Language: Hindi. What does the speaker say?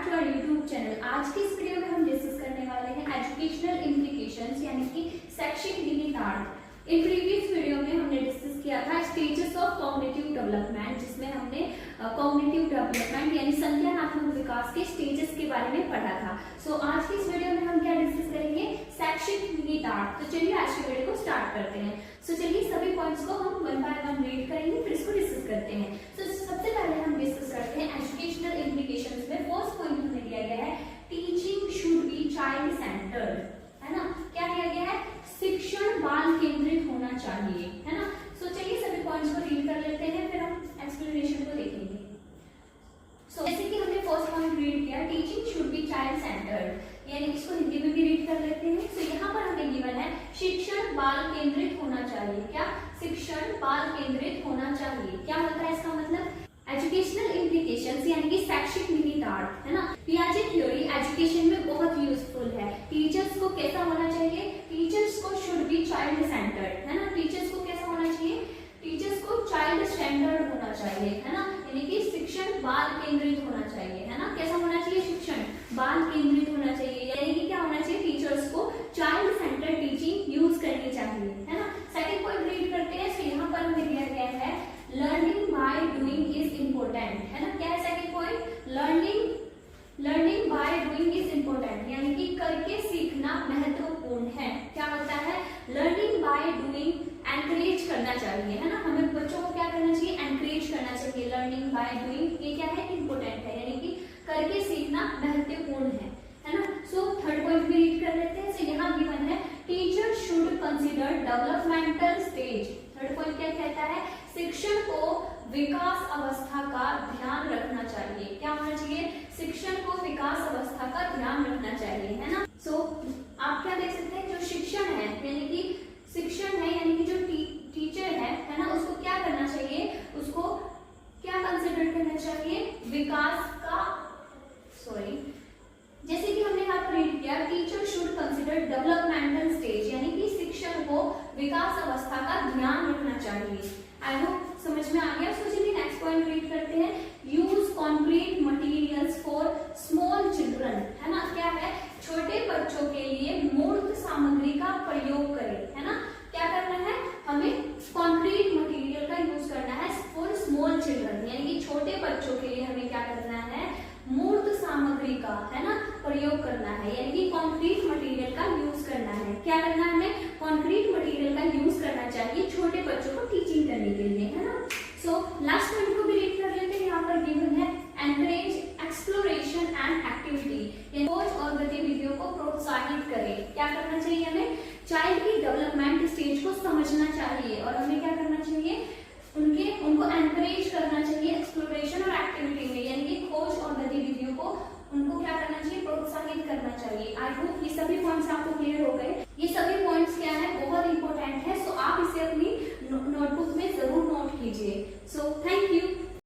To our YouTube channel. आज की इस वीडियो में हम डिस्कस करने वाले हैं एजुकेशनल इम्प्लीकेशंस यानी कि शैक्षिक निहितार्थ। इन प्रीवियस वीडियो में हमने डिस्कस किया था स्टेजेस ऑफ कॉग्निटिव डेवलपमेंट, जिसमें हमने कॉग्निटिव डेवलपमेंट यानी संज्ञानात्मक विकास के स्टेजेस के बारे में पढ़ा था। सो आज की इस वीडियो में हम क्या डिस्कस करेंगे, शैक्षिक निहितार्थ। तो चलिए आज की वीडियो को स्टार्ट करते हैं। सो चलिए सभी पॉइंट्स को हम वन बाय वन रीड करेंगे, फिर इसको डिस्कस करते हैं। सो सबसे पहले हम डिस्कस करते हैं एजुकेशनल इम्प्लीकेशंस में। फर्स्ट पॉइंट हमें दिया गया है teaching should be child centred, है ना। क्या दिया गया है, शिक्षण बाल केंद्रित होना चाहिए, है ना। सो चलिए सभी पॉइंट्स को रीड कर लेते हैं, फिर हम एक्सप्लेनेशन को देखेंगे। सो जैसे कि हमने फर्स्ट पॉइंट रीड किया teaching should be child centred, यानी इसको हिंदी में भी रीड कर लेते हैं। सो यहाँ पर हमें गिवन है शिक्षण बाल केंद्रित होना चाहिए। क्या, शिक्षण बाल केंद्रित होना चाहिए। क्या होता है इसका मतलब, एजुकेशनल इम्प्लीकेशंस यानी कि शैक्षिक निहितार्थ, है ना। पियाजे थ्योरी एजुकेशन में बहुत यूजफुल है। टीचर्स को कैसा होना चाहिए, टीचर्स को शुड बी चाइल्ड सेंटर्ड, है ना। टीचर्स को कैसा होना चाहिए, टीचर्स को चाइल्ड स्टैंडर्ड होना चाहिए, है ना। यानी कि शिक्षण बाल केंद्रित होना चाहिए, है ना। कैसा होना चाहिए, शिक्षण बाल केंद्रित होना चाहिए, यानी कि क्या होना चाहिए, टीचर्स को चाइल्ड सेंटर्ड टीचिंग यूज करनी चाहिए, है ना। सेकंड पॉइंट रीड करते हैं। सो यहाँ पर हमें दिया गया है learning by doing is important, है ना। क्या है second point, learning by doing is important, यानी कि करके सीखना महत्वपूर्ण है। क्या होता है, लर्निंग बाय डूइंग एनकरेज करना चाहिए, है ना। हमें बच्चों को क्या करना चाहिए, एनकरेज करना चाहिए। लर्निंग बाय डूइंग ये क्या है, इम्पोर्टेंट है, यानी कि करके सीखना महत्वपूर्ण है ना। सो थर्ड पॉइंट भी रीड कर लेते हैं। सो यहाँ गिवन है teacher should consider developmental stage. Third point क्या कहता है, शिक्षण को विकास अवस्था का ध्यान रखना चाहिए। क्या होना चाहिए, शिक्षण को विकास अवस्था का ध्यान रखना चाहिए, है ना। सो आप क्या देख सकते हैं, जो शिक्षण है यानी कि शिक्षण है यानी कि जो टीचर है ना, उसको क्या करना चाहिए, उसको क्या कंसिडर करना चाहिए, विकास का, जैसे कि हमने यहाँ पर रीड किया teacher should consider developmental stage, यानी कि शिक्षण को विकास अवस्था का ध्यान रखना चाहिए। आई होप समझ में आ गया। सो चलिए नेक्स्ट पॉइंट रीड करते हैं, use concrete materials for small children, है ना। क्या है, छोटे बच्चों के लिए मूर्त सामग्री का प्रयोग करें, है ना। क्या करना है, हमें कॉन्क्रीट मटेरियल का यूज करना है फॉर स्मॉल चिल्ड्रन, यानी कि छोटे बच्चों के लिए हमें क्या करना है, मूर्त सामग्री का, है ना, प्रयोग करना है, यानी कि कंक्रीट मटेरियल का यूज करना है। क्या करना है, हमें कंक्रीट मटेरियल का यूज करना चाहिए छोटे बच्चों को टीचिंग करने के लिए, है ना। सो लास्ट पॉइंट को भी रीड कर लेते हैं। यहाँ पर गिवन है एनकरेज एक्सप्लोरेशन एंड एक्टिविटी, खोज और गतिविधियों को प्रोत्साहित करें। क्या करना चाहिए, हमें चाइल्ड की डेवलपमेंट स्टेज को समझना चाहिए और हमें क्या करना चाहिए, उनको एनकरेज करना चाहिए एक्सप्लोरेशन